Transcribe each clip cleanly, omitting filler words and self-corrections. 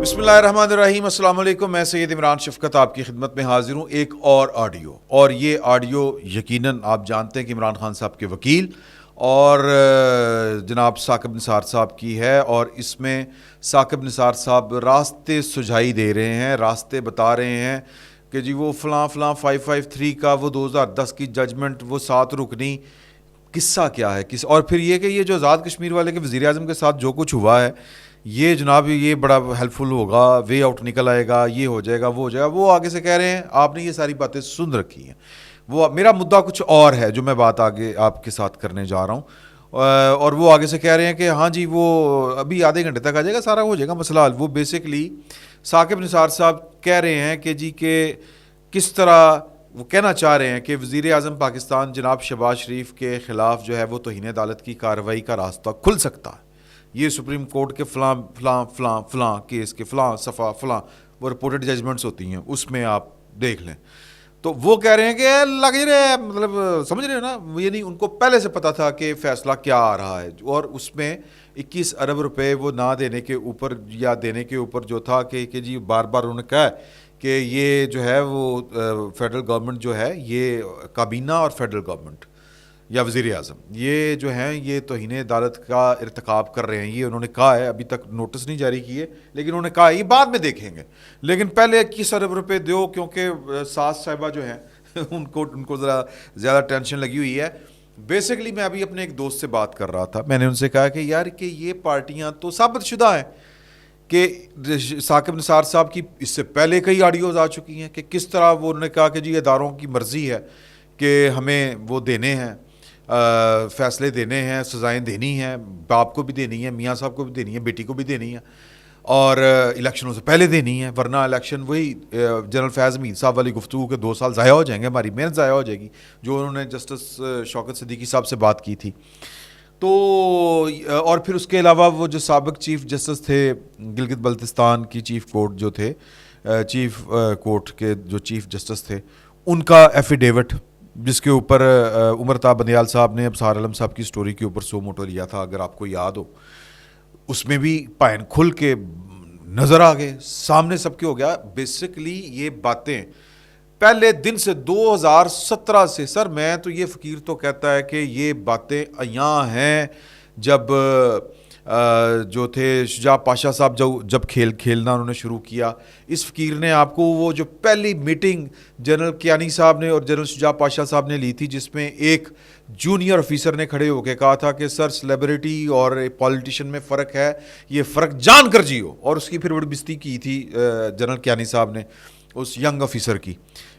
بسم اللہ الرحمن الرحیم. السلام علیکم. میں سید عمران شفقت آپ کی خدمت میں حاضر ہوں ایک اور آڈیو. اور یہ آڈیو یقیناً آپ جانتے ہیں کہ عمران خان صاحب کے وکیل اور جناب ثاقب نثار صاحب کی ہے, اور اس میں ثاقب نثار صاحب راستے سجھائی دے رہے ہیں, راستے بتا رہے ہیں کہ جی وہ فلاں 553 کا وہ 2010 کی ججمنٹ, وہ 7 رکنی قصہ کیا ہے اور پھر یہ کہ یہ جو آزاد کشمیر والے کے وزیر اعظم کے ساتھ جو کچھ ہوا ہے یہ جناب یہ بڑا ہیلپ فل ہوگا, وے آؤٹ نکل آئے گا, یہ ہو جائے گا, وہ ہو جائے گا. وہ آگے سے کہہ رہے ہیں, آپ نے یہ ساری باتیں سن رکھی ہیں. وہ میرا مدعا کچھ اور ہے جو میں بات آگے آپ کے ساتھ کرنے جا رہا ہوں, اور وہ آگے سے کہہ رہے ہیں کہ ہاں جی وہ ابھی آدھے گھنٹے تک آ جائے گا, سارا ہو جائے گا مسئلہ حل. وہ بیسکلی ثاقب نثار صاحب کہہ رہے ہیں کہ جی کہ کس طرح وہ کہنا چاہ رہے ہیں کہ وزیر اعظم پاکستان جناب شہباز شریف کے خلاف جو ہے وہ توہین عدالت کی کارروائی کا راستہ کھل سکتا ہے. یہ سپریم کورٹ کے فلاں فلاں فلاں فلاں کیس کے فلاں صفحہ فلاں وہ رپورٹڈ ججمنٹس ہوتی ہیں, اس میں آپ دیکھ لیں. تو وہ کہہ رہے ہیں کہ لگ ہی رہے ہیں, مطلب سمجھ رہے ہیں نا, یہ نہیں ان کو پہلے سے پتا تھا کہ فیصلہ کیا آ رہا ہے, اور اس میں 21 ارب روپے وہ نہ دینے کے اوپر یا دینے کے اوپر جو تھا کہ جی بار بار انہوں نے کہا کہ یہ جو ہے وہ فیڈرل گورنمنٹ جو ہے یہ کابینہ اور فیڈرل گورنمنٹ یا وزیر اعظم یہ جو ہیں یہ توہین عدالت کا ارتکاب کر رہے ہیں. یہ انہوں نے کہا ہے, ابھی تک نوٹس نہیں جاری کیے, لیکن انہوں نے کہا یہ بعد میں دیکھیں گے, لیکن پہلے 21 ارب روپے دو, کیونکہ ساس صاحبہ جو ہیں ان کو ذرا زیادہ ٹینشن لگی ہوئی ہے. بیسکلی میں ابھی اپنے ایک دوست سے بات کر رہا تھا, میں نے ان سے کہا کہ یار کہ یہ پارٹیاں تو ثابت شدہ ہیں کہ ثاقب نثار صاحب کی اس سے پہلے کئی آڈیوز آ چکی ہیں کہ کس طرح وہ انہوں نے کہا کہ جی اداروں کی مرضی ہے کہ ہمیں وہ دینے ہیں, فیصلے دینے ہیں, سزائیں دینی ہیں, باپ کو بھی دینی ہے, میاں صاحب کو بھی دینی ہے, بیٹی کو بھی دینی ہے, اور الیکشنوں سے پہلے دینی ہے, ورنہ الیکشن وہی جنرل فیض امین صاحب والی گفتگو کے 2 سال ضائع ہو جائیں گے, ہماری محنت ضائع ہو جائے گی, جو انہوں نے جسٹس شوکت صدیقی صاحب سے بات کی تھی. تو اور پھر اس کے علاوہ وہ جو سابق چیف جسٹس تھے گلگت بلتستان کی چیف کورٹ جو تھے, چیف کورٹ کے جو چیف جسٹس تھے, ان کا ایفیڈیوٹ جس کے اوپر عمر طاہر بندیال صاحب نے ابصار عالم صاحب کی سٹوری کے اوپر سو موٹو لیا تھا, اگر آپ کو یاد ہو, اس میں بھی پائن کھل کے نظر آ گئے, سامنے سب کے ہو گیا. بیسکلی یہ باتیں پہلے دن سے 2017 سے, سر میں تو یہ فقیر تو کہتا ہے کہ یہ باتیں ایاں ہیں جب جو تھے شجاع پاشا صاحب جب کھیلنا انہوں نے شروع کیا, اس فقیر نے آپ کو وہ جو پہلی میٹنگ جنرل کیانی صاحب نے اور جنرل شجاع پاشا صاحب نے لی تھی, جس میں ایک جونیئر آفیسر نے کھڑے ہو کے کہا تھا کہ سر سیلیبریٹی اور پولیٹیشین میں فرق ہے, یہ فرق جان کر جیو, اور اس کی پھر بڑی بستی کی تھی جنرل کیانی صاحب نے اس ینگ آفیسر کی.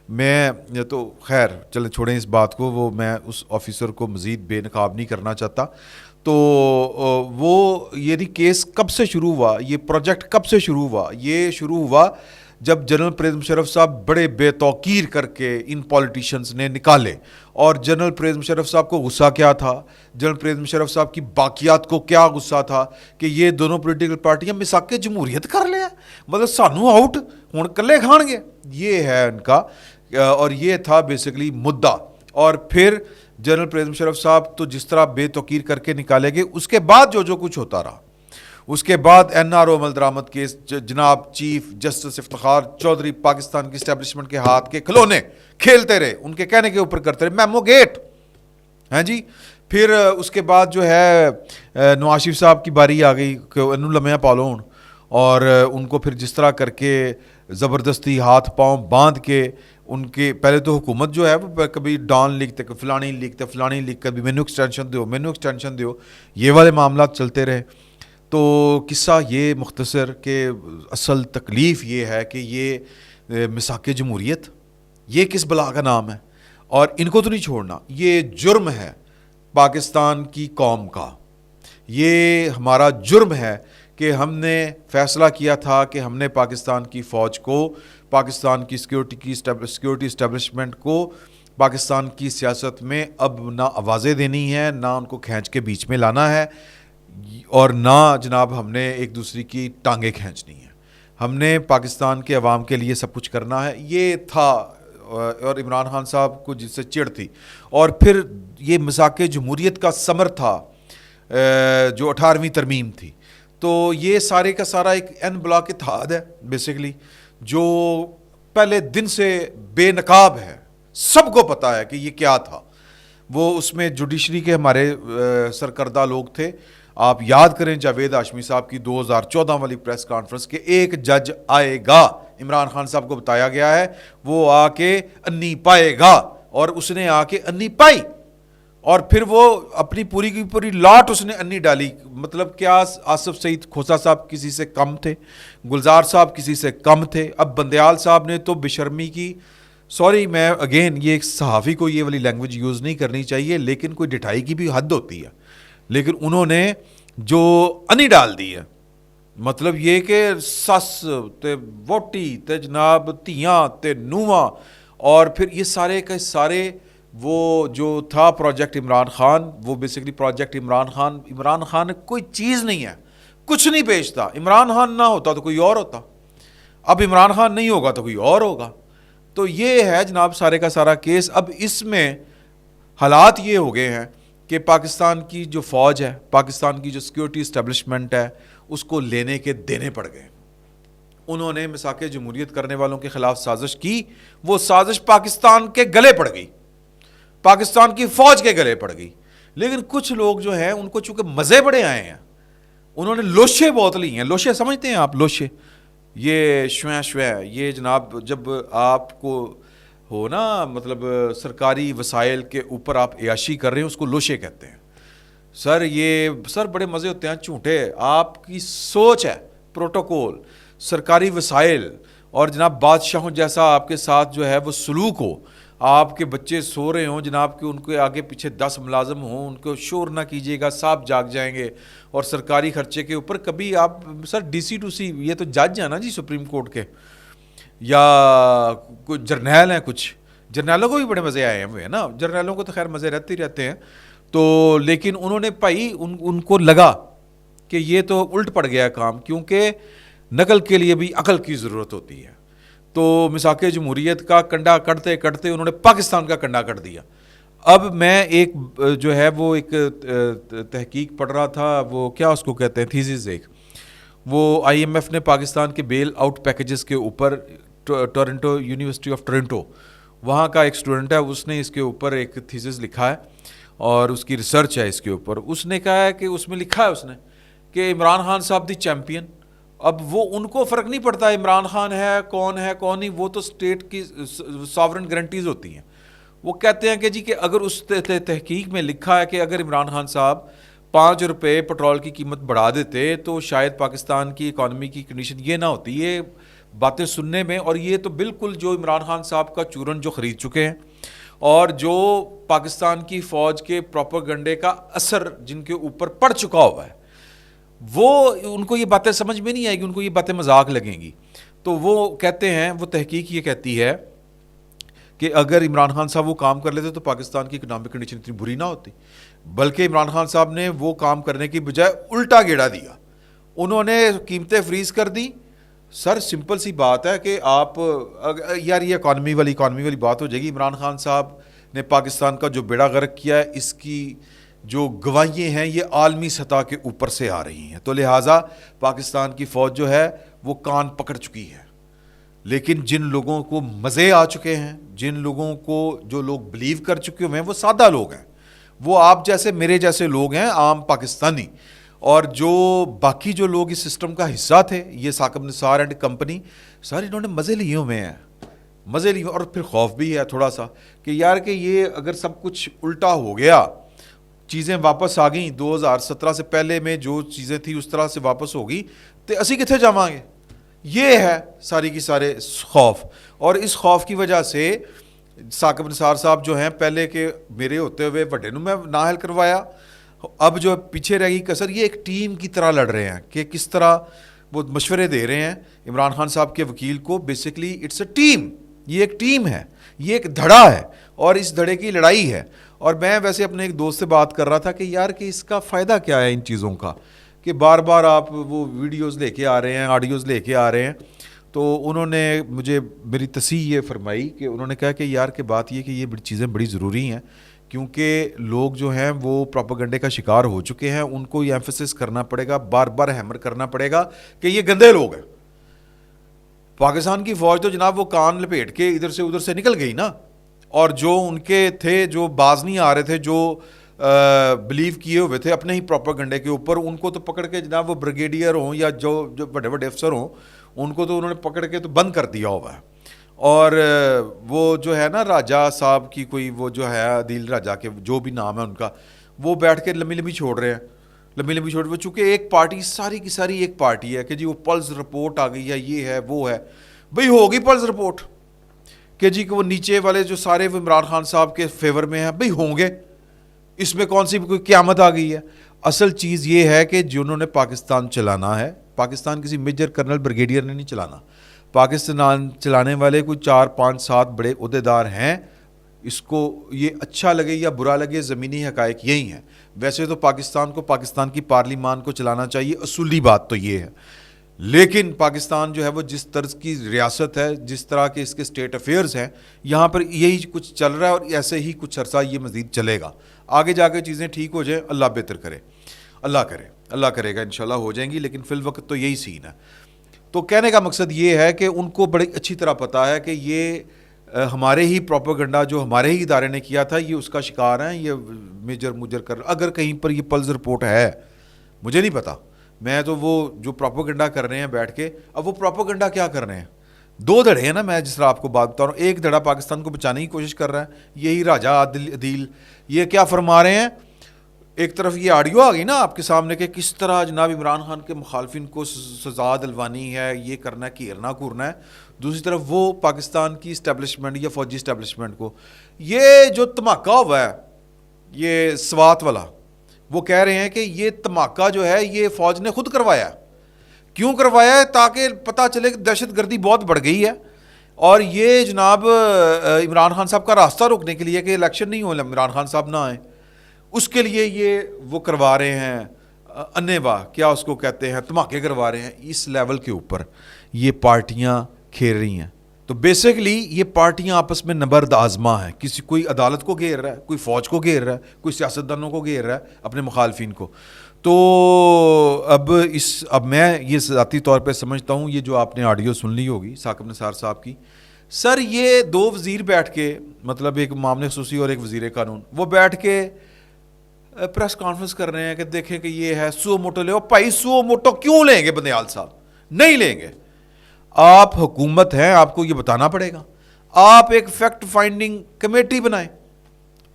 میں تو خیر چلیں چھوڑیں اس بات کو, وہ میں اس آفیسر کو مزید بے نقاب نہیں کرنا چاہتا. تو وہ یہ کیس کب سے شروع ہوا, یہ پروجیکٹ کب سے شروع ہوا, یہ شروع ہوا جب جنرل پرویز مشرف صاحب بڑے بے توقیر کر کے ان پولیٹیشنز نے نکالے. اور جنرل پرویز مشرف صاحب کو غصہ کیا تھا, جنرل پرویز مشرف صاحب کی باقیات کو کیا غصہ تھا کہ یہ دونوں پولیٹیکل پارٹیاں میثاق جمہوریت کر لیا, مطلب سانو آؤٹ ہوں کلے کھان گے, یہ ہے ان کا, اور یہ تھا بیسکلی مدعا. اور پھر جنرل پرویز مشرف صاحب تو جس طرح بے توقیر کر کے نکالے گئے, اس کے بعد جو کچھ ہوتا رہا, اس کے بعد NRO عمل درآمد کیس, جناب چیف جسٹس افتخار چودھری پاکستان کی اسٹیبلشمنٹ کے ہاتھ کے کھلونے کھیلتے رہے, ان کے کہنے کے اوپر کرتے رہے, میمو گیٹ ہیں جی. پھر اس کے بعد جو ہے نواز شریف صاحب کی باری آ گئی کہ انہوں لمحہ پالون, اور ان کو پھر جس طرح کر کے زبردستی ہاتھ پاؤں باندھ کے ان کے پہلے تو حکومت جو ہے وہ کبھی ڈان لکھتے, فلانی لکھتے, فلانی لکھ کر بھی مینو ایکسٹینشن دیو, یہ والے معاملات چلتے رہے. تو قصہ یہ مختصر کہ اصل تکلیف یہ ہے کہ یہ میثاق جمہوریت یہ کس بلا کا نام ہے, اور ان کو تو نہیں چھوڑنا. یہ جرم ہے پاکستان کی قوم کا, یہ ہمارا جرم ہے کہ ہم نے فیصلہ کیا تھا کہ ہم نے پاکستان کی فوج کو, پاکستان کی سیکیورٹی اسٹیبلشمنٹ کو پاکستان کی سیاست میں اب نہ آوازیں دینی ہیں, نہ ان کو کھینچ کے بیچ میں لانا ہے, اور نہ جناب ہم نے ایک دوسرے کی ٹانگیں کھینچنی ہیں. ہم نے پاکستان کے عوام کے لیے سب کچھ کرنا ہے, یہ تھا. اور عمران خان صاحب کو جس سے چڑ تھی, اور پھر یہ میثاق جمہوریت کا ثمر تھا جو 18ویں ترمیم تھی. تو یہ سارے کا سارا ایک این بلاک اتحاد ہے بیسیکلی، جو پہلے دن سے بے نقاب ہے، سب کو پتہ ہے کہ یہ کیا تھا. وہ اس میں جوڈیشری کے ہمارے سرکردہ لوگ تھے. آپ یاد کریں جاوید ہاشمی صاحب کی 2014 والی پریس کانفرنس کے ایک جج آئے گا، عمران خان صاحب کو بتایا گیا ہے وہ آ کے انی پائے گا، اور اس نے آ کے انی پائی، اور پھر وہ اپنی پوری کی پوری لاٹ اس نے انی ڈالی. مطلب کیا آصف سعید کھوسا صاحب کسی سے کم تھے، گلزار صاحب کسی سے کم تھے. اب بندیال صاحب نے تو بشرمی کی، سوری میں اگین یہ ایک صحافی کو یہ والی لینگویج یوز نہیں کرنی چاہیے، لیکن کوئی ڈٹھائی کی بھی حد ہوتی ہے. لیکن انہوں نے جو انی ڈال دی ہے، مطلب یہ کہ سس تے ووٹی تے جناب تیاں تے نواں، اور پھر یہ سارے کے سارے وہ جو تھا پروجیکٹ عمران خان، وہ بیسیکلی پروجیکٹ عمران خان کوئی چیز نہیں ہے، کچھ نہیں بیچتا. عمران خان نہ ہوتا تو کوئی اور ہوتا، اب عمران خان نہیں ہوگا تو کوئی اور ہوگا. تو یہ ہے جناب سارے کا سارا کیس. اب اس میں حالات یہ ہو گئے ہیں کہ پاکستان کی جو فوج ہے، پاکستان کی جو سیکیورٹی اسٹیبلشمنٹ ہے، اس کو لینے کے دینے پڑ گئے. انہوں نے مساق جمہوریت کرنے والوں کے خلاف سازش کی، وہ سازش پاکستان کے گلے پڑ گئی، پاکستان کی فوج کے گلے پڑ گئی. لیکن کچھ لوگ جو ہیں ان کو چونکہ مزے بڑے آئے ہیں، انہوں نے لوشے بہت لی ہیں. لوشے سمجھتے ہیں آپ؟ لوشے یہ شویں یہ جناب جب آپ کو ہو نا، مطلب سرکاری وسائل کے اوپر آپ عیاشی کر رہے ہیں، اس کو لوشے کہتے ہیں. سر بڑے مزے ہوتے ہیں جھوٹے. آپ کی سوچ ہے پروٹوکول، سرکاری وسائل، اور جناب بادشاہوں جیسا آپ کے ساتھ جو ہے وہ سلوک ہو. آپ کے بچے سو رہے ہوں جناب کہ ان کے آگے پیچھے 10 ملازم ہوں، ان کو شور نہ کیجیے گا، صاحب جاگ جائیں گے. اور سرکاری خرچے کے اوپر کبھی آپ سر ڈی سی ٹو سی، یہ تو جج ہیں نا جی سپریم کورٹ کے، یا کچھ جرنیل ہیں، کچھ جرنیلوں کو بھی بڑے مزے آئے ہیں ہوئے نا، جرنیلوں کو تو خیر مزے رہتے ہی رہتے ہیں. تو لیکن انہوں نے بھائی ان کو لگا کہ یہ تو الٹ پڑ گیا کام، کیونکہ نقل کے لیے بھی عقل کی ضرورت ہوتی ہے. تو مساق جمہوریت کا کنڈا کٹتے کٹتے انہوں نے پاکستان کا کنڈا کٹ دیا. اب میں ایک جو ہے وہ ایک تحقیق پڑھ رہا تھا، وہ کیا اس کو کہتے ہیں، تھیسس، ایک وہ آئی ایم ایف نے پاکستان کے بیل آؤٹ پیکیجز کے اوپر، ٹورنٹو یونیورسٹی آف ٹورنٹو وہاں کا ایک اسٹوڈنٹ ہے، اس نے اس کے اوپر ایک تھیسس لکھا ہے اور اس کی ریسرچ ہے اس کے اوپر. اس نے کہا ہے کہ اس میں لکھا ہے اس نے کہ عمران خان صاحب دی چیمپئن. اب وہ ان کو فرق نہیں پڑتا عمران خان ہے کون نہیں، وہ تو اسٹیٹ کی ساورن گارنٹیز ہوتی ہیں. وہ کہتے ہیں کہ جی کہ اگر اس تحقیق میں لکھا ہے کہ اگر عمران خان صاحب 5 روپے پٹرول کی قیمت بڑھا دیتے تو شاید پاکستان کی اکانومی کی کنڈیشن یہ نہ ہوتی. یہ باتیں سننے میں، اور یہ تو بالکل جو عمران خان صاحب کا چورن جو خرید چکے ہیں، اور جو پاکستان کی فوج کے پروپیگنڈے کا اثر جن کے اوپر پڑ چکا ہوا ہے، وہ ان کو یہ باتیں سمجھ میں نہیں آئے گی، ان کو یہ باتیں مذاق لگیں گی. تو وہ کہتے ہیں، وہ تحقیق یہ کہتی ہے کہ اگر عمران خان صاحب وہ کام کر لیتے تو پاکستان کی اکنامک کنڈیشن اتنی بری نہ ہوتی، بلکہ عمران خان صاحب نے وہ کام کرنے کی بجائے الٹا گیڑا دیا. انہوں نے قیمتیں فریز کر دی. سر سمپل سی بات ہے کہ آپ یار یہ اکانومی والی بات ہو جائے گی. عمران خان صاحب نے پاکستان کا جو بیڑا غرق کیا ہے، اس کی جو گواہیاں ہیں یہ عالمی سطح کے اوپر سے آ رہی ہیں. تو لہٰذا پاکستان کی فوج جو ہے وہ کان پکڑ چکی ہے. لیکن جن لوگوں کو مزے آ چکے ہیں، جن لوگوں کو جو لوگ بلیو کر چکے ہوئے ہیں، وہ سادہ لوگ ہیں، وہ آپ جیسے میرے جیسے لوگ ہیں، عام پاکستانی. اور جو باقی جو لوگ اس سسٹم کا حصہ تھے، یہ ثاقب نثار اینڈ کمپنی، سارے انہوں نے مزے لیے ہوئے ہیں، مزے لیے. اور پھر خوف بھی ہے تھوڑا سا کہ یار کہ یہ اگر سب کچھ الٹا ہو گیا، چیزیں واپس آ گئیں 2017 سے پہلے میں جو چیزیں تھیں اس طرح سے واپس ہوگی تو اسی کتنے جاواں گے. یہ ہے ساری کی سارے خوف. اور اس خوف کی وجہ سے ثاقب نثار صاحب جو ہیں، پہلے کے میرے ہوتے ہوئے بڑے نو میں نااہل کروایا، اب جو پیچھے رہ گئی کسر، یہ ایک ٹیم کی طرح لڑ رہے ہیں کہ کس طرح وہ مشورے دے رہے ہیں عمران خان صاحب کے وکیل کو. بیسکلی اٹس اے ٹیم، یہ ایک ٹیم ہے، یہ ایک دھڑا ہے، اور اس دھڑے کی لڑائی ہے. اور میں ویسے اپنے ایک دوست سے بات کر رہا تھا کہ یار کہ اس کا فائدہ کیا ہے ان چیزوں کا، کہ بار بار آپ وہ ویڈیوز لے کے آ رہے ہیں، آڈیوز لے کے آ رہے ہیں. تو انہوں نے مجھے میری تصحیح یہ فرمائی کہ انہوں نے کہا کہ یار کہ بات یہ کہ یہ چیزیں بڑی ضروری ہیں، کیونکہ لوگ جو ہیں وہ پروپیگنڈے کا شکار ہو چکے ہیں. ان کو یہ ایمفسس کرنا پڑے گا, بار بار ہیمر کرنا پڑے گا کہ یہ گندے لوگ ہیں. پاکستان کی فوج تو جناب وہ کان لپیٹ کے ادھر سے ادھر سے نکل گئی نا, اور جو ان کے تھے جو باز نہیں آ رہے تھے, جو بلیو کیے ہوئے تھے اپنے ہی پروپیگنڈے کے اوپر, ان کو تو پکڑ کے جناب وہ بریگیڈیئر ہوں یا جو بڑے بڑے افسر ہوں, ان کو تو انہوں نے پکڑ کے تو بند کر دیا ہوا ہے. اور وہ جو ہے نا راجہ صاحب کی کوئی وہ جو ہے عدیل راجہ کے جو بھی نام ہے ان کا, وہ بیٹھ کے لمبی لمبی چھوڑ رہے ہیں, لمبی لمبی چھوڑ. وہ چونکہ ایک پارٹی ساری کی ساری ایک پارٹی ہے کہ جی وہ پلس رپورٹ آ گئی ہے, یہ ہے وہ ہے. بھئی ہوگی پلس رپورٹ کہ جی کہ وہ نیچے والے جو سارے وہ عمران خان صاحب کے فیور میں ہیں, بھئی ہوں گے, اس میں کون سی کوئی قیامت آ گئی ہے. اصل چیز یہ ہے کہ جنہوں نے پاکستان چلانا ہے, پاکستان کسی میجر کرنل بریگیڈیئر نے نہیں چلانا. پاکستان چلانے والے کوئی 4 5 7 بڑے عہدیدار ہیں. اس کو یہ اچھا لگے یا برا لگے, زمینی حقائق یہی ہیں. ویسے تو پاکستان کو پاکستان کی پارلیمان کو چلانا چاہیے, اصولی بات تو یہ ہے. لیکن پاکستان جو ہے وہ جس طرز کی ریاست ہے, جس طرح کے اس کے اسٹیٹ افیئرز ہیں, یہاں پر یہی کچھ چل رہا ہے اور ایسے ہی کچھ عرصہ یہ مزید چلے گا. آگے جا کے چیزیں ٹھیک ہو جائیں, اللہ بہتر کرے, اللہ کرے گا, انشاءاللہ ہو جائیں گی. لیکن فی الوقت تو یہی سین ہے. تو کہنے کا مقصد یہ ہے کہ ان کو بڑی اچھی طرح پتہ ہے کہ یہ ہمارے ہی پروپیگنڈا جو ہمارے ہی ادارے نے کیا تھا, یہ اس کا شکار ہیں. یہ میجر کر, اگر کہیں پر یہ پلس رپورٹ ہے, مجھے نہیں پتا, میں تو وہ جو پروپیگنڈا کر رہے ہیں بیٹھ کے, اب وہ پروپیگنڈا کیا کر رہے ہیں, 2 دھڑے ہیں نا. میں جس طرح آپ کو بات بتا رہا ہوں, ایک دھڑا پاکستان کو بچانے کی کوشش کر رہا ہے, یہی راجہ عدیل, یہ کیا فرما رہے ہیں. ایک طرف یہ آڈیو آ گئی نا آپ کے سامنے کہ کس طرح جناب عمران خان کے مخالفین کو سزا دلوانی ہے, یہ کرنا ہے, گھیرنا کورنا ہے. دوسری طرف وہ پاکستان کی اسٹیبلشمنٹ یا فوجی اسٹیبلشمنٹ کو, یہ جو دھماکہ ہوا ہے یہ سوات والا, وہ کہہ رہے ہیں کہ یہ دھماکہ جو ہے یہ فوج نے خود کروایا. کیوں کروایا ہے؟ تاکہ پتہ چلے کہ دہشت گردی بہت بڑھ گئی ہے, اور یہ جناب عمران خان صاحب کا راستہ روکنے کے لیے کہ الیکشن نہیں ہو, عمران خان صاحب نہ آئیں, اس کے لیے یہ وہ کروا رہے ہیں انیوا, کیا اس کو کہتے ہیں, دھماکے کروا رہے ہیں. اس لیول کے اوپر یہ پارٹیاں کھیل رہی ہیں. تو بیسیکلی یہ پارٹیاں آپس میں نبرد آزما ہیں. کوئی عدالت کو گھیر رہا ہے, کوئی فوج کو گھیر رہا ہے, کوئی سیاستدانوں کو گھیر رہا ہے, اپنے مخالفین کو. تو اب میں یہ ذاتی طور پہ سمجھتا ہوں, یہ جو آپ نے آڈیو سن لی ہوگی ثاقب نثار صاحب کی, سر یہ 2 وزیر بیٹھ کے, مطلب ایک معاملے خصوصی اور ایک وزیر قانون, وہ بیٹھ کے پریس کانفرنس کر رہے ہیں کہ دیکھیں کہ یہ ہے سو موٹو لے. بھائی سو موٹو کیوں لیں گے بندیال صاحب, نہیں لیں گے. آپ حکومت ہیں, آپ کو یہ بتانا پڑے گا. آپ ایک فیکٹ فائنڈنگ کمیٹی بنائیں,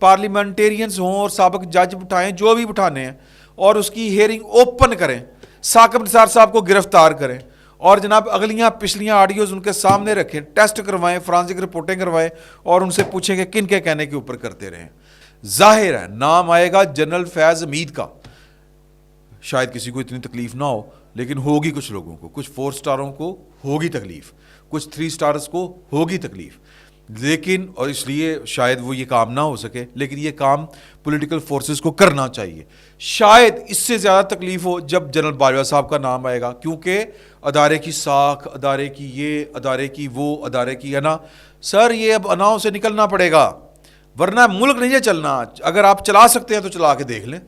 پارلیمنٹیرینز ہوں اور سابق جج بٹھائیں, جو بھی بٹھانے ہیں, اور اس کی ہیئرنگ اوپن کریں, ثاقب نثار صاحب کو گرفتار کریں, اور جناب اگلیاں پچھلیاں آڈیوز ان کے سامنے رکھیں, ٹیسٹ کروائیں, فرانزک رپورٹیں کروائیں, اور ان سے پوچھیں کہ کن کے کہنے کے اوپر کرتے رہیں. ظاہر ہے نام آئے گا جنرل فیض حمید کا, شاید کسی کو اتنی تکلیف نہ ہو, لیکن ہوگی کچھ لوگوں کو, کچھ 4 سٹاروں کو ہوگی تکلیف, کچھ 3 سٹارز کو ہوگی تکلیف. لیکن اور اس لیے شاید وہ یہ کام نہ ہو سکے, لیکن یہ کام پولیٹیکل فورسز کو کرنا چاہیے. شاید اس سے زیادہ تکلیف ہو جب جنرل باجوہ صاحب کا نام آئے گا, کیونکہ ادارے کی ساکھ, ادارے کی یہ, ادارے کی وہ, ادارے کی انا, سر یہ اب اناؤں سے نکلنا پڑے گا, ورنہ ملک نہیں ہے چلنا. اگر آپ چلا سکتے ہیں تو چلا کے دیکھ لیں,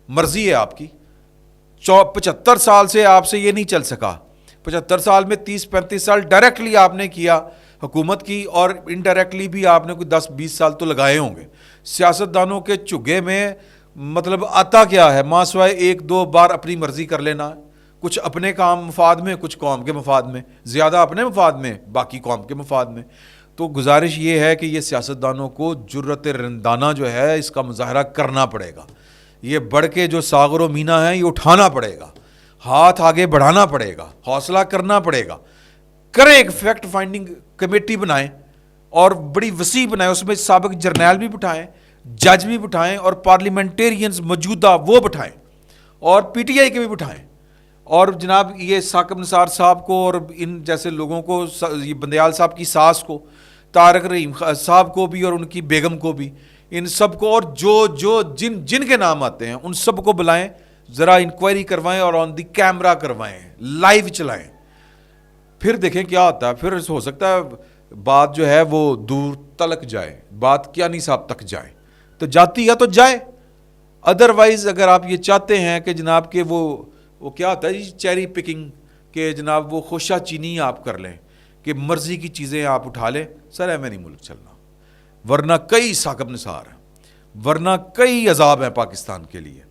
مرضی ہے آپ کی. 75 سال سے آپ سے یہ نہیں چل سکا. 75 سال میں 30-35 سال ڈائریکٹلی آپ نے کیا حکومت کی, اور انڈائریکٹلی بھی آپ نے کوئی 10-20 سال تو لگائے ہوں گے. سیاستدانوں کے چگے میں مطلب آتا کیا ہے, ماں سوائے 1-2 بار اپنی مرضی کر لینا, کچھ اپنے کام مفاد میں, کچھ قوم کے مفاد میں, زیادہ اپنے مفاد میں, باقی قوم کے مفاد میں. تو گزارش یہ ہے کہ یہ سیاستدانوں کو جرأت رندانہ جو ہے اس کا مظاہرہ کرنا پڑے گا. یہ بڑھ کے جو ساغر و مینا ہے یہ اٹھانا پڑے گا, ہاتھ آگے بڑھانا پڑے گا, حوصلہ کرنا پڑے گا. کریں ایک فیکٹ فائنڈنگ کمیٹی بنائیں, اور بڑی وسیع بنائیں, اس میں سابق جرنیل بھی بٹھائیں, جج بھی بٹھائیں, اور پارلیمنٹیرینز موجودہ وہ بٹھائیں, اور پی ٹی آئی کے بھی بٹھائیں, اور جناب یہ ثاقب نثار صاحب کو اور ان جیسے لوگوں کو, یہ بندیال صاحب کی ساس کو, طارق رحیم صاحب کو بھی, اور ان کی بیگم کو بھی, ان سب کو, اور جو جن کے نام آتے ہیں ان سب کو بلائیں, ذرا انکوائری کروائیں, اور آن دی کیمرہ کروائیں, لائیو چلائیں, پھر دیکھیں کیا ہوتا ہے. پھر ہو سکتا ہے بات جو ہے وہ دور تلک جائے, بات کیا نہیں صاحب تک جائے. تو جاتی ہے تو جائے. ادروائز اگر آپ یہ چاہتے ہیں کہ جناب کہ وہ کیا ہوتا ہے جی چیری پکنگ, کہ جناب وہ خوشہ چینی آپ کر لیں کہ مرضی کی چیزیں آپ اٹھا لیں, سر ہمیں نہیں ملک چلنا. ورنہ کئی ثاقب نثار ہیں, ورنہ کئی عذاب ہیں پاکستان کے لیے.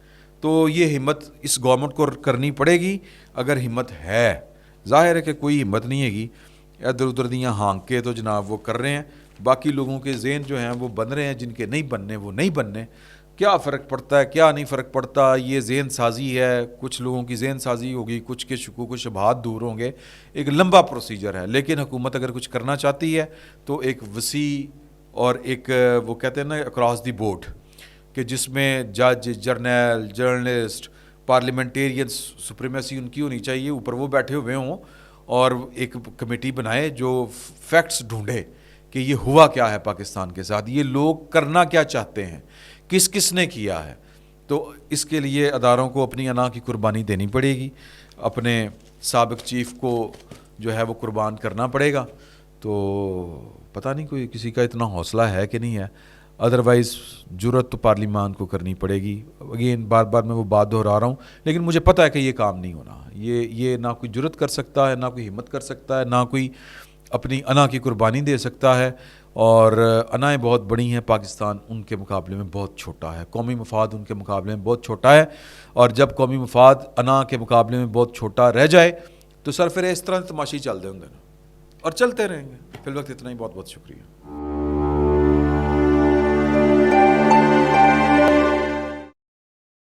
تو یہ ہمت اس گورنمنٹ کو کرنی پڑے گی اگر ہمت ہے. ظاہر ہے کہ کوئی ہمت نہیں ہے گی, ادھر ادھر دیاں ہانک کے تو جناب وہ کر رہے ہیں. باقی لوگوں کے ذہن جو ہیں وہ بن رہے ہیں, جن کے نہیں بننے وہ نہیں بننے. کیا فرق پڑتا ہے, کیا نہیں فرق پڑتا, یہ ذہن سازی ہے. کچھ لوگوں کی ذہن سازی ہوگی, کچھ کے شکوک و شبہات دور ہوں گے. ایک لمبا پروسیجر ہے, لیکن حکومت اگر کچھ کرنا چاہتی ہے تو ایک وسیع اور ایک وہ کہتے ہیں نا اکراس دی بورڈ, کہ جس میں جج, جرنیل, جرنلسٹ, پارلیمنٹیرین سپریمیسی ان کی ہونی چاہیے, اوپر وہ بیٹھے ہوئے ہوں اور ایک کمیٹی بنائے جو فیکٹس ڈھونڈے کہ یہ ہوا کیا ہے پاکستان کے ساتھ, یہ لوگ کرنا کیا چاہتے ہیں, کس کس نے کیا ہے. تو اس کے لیے اداروں کو اپنی انا کی قربانی دینی پڑے گی, اپنے سابق چیف کو جو ہے وہ قربان کرنا پڑے گا. تو پتہ نہیں کوئی کسی کا اتنا حوصلہ ہے کہ نہیں ہے. ادروائز جرت تو پارلیمان کو کرنی پڑے گی. اگین بار بار میں وہ بات دہرا رہا ہوں, لیکن مجھے پتہ ہے کہ یہ کام نہیں ہونا. یہ نہ کوئی جرت کر سکتا ہے, نہ کوئی ہمت کر سکتا ہے, نہ کوئی اپنی انا کی قربانی دے سکتا ہے. اور انائیں بہت بڑی ہیں, پاکستان ان کے مقابلے میں بہت چھوٹا ہے, قومی مفاد ان کے مقابلے میں بہت چھوٹا ہے. اور جب قومی مفاد انا کے مقابلے میں بہت چھوٹا رہ جائے تو سر پھر اس طرح تماشی چل دیں گے اور چلتے رہیں گے. فی الوقت اتنا ہی, بہت بہت شکریہ.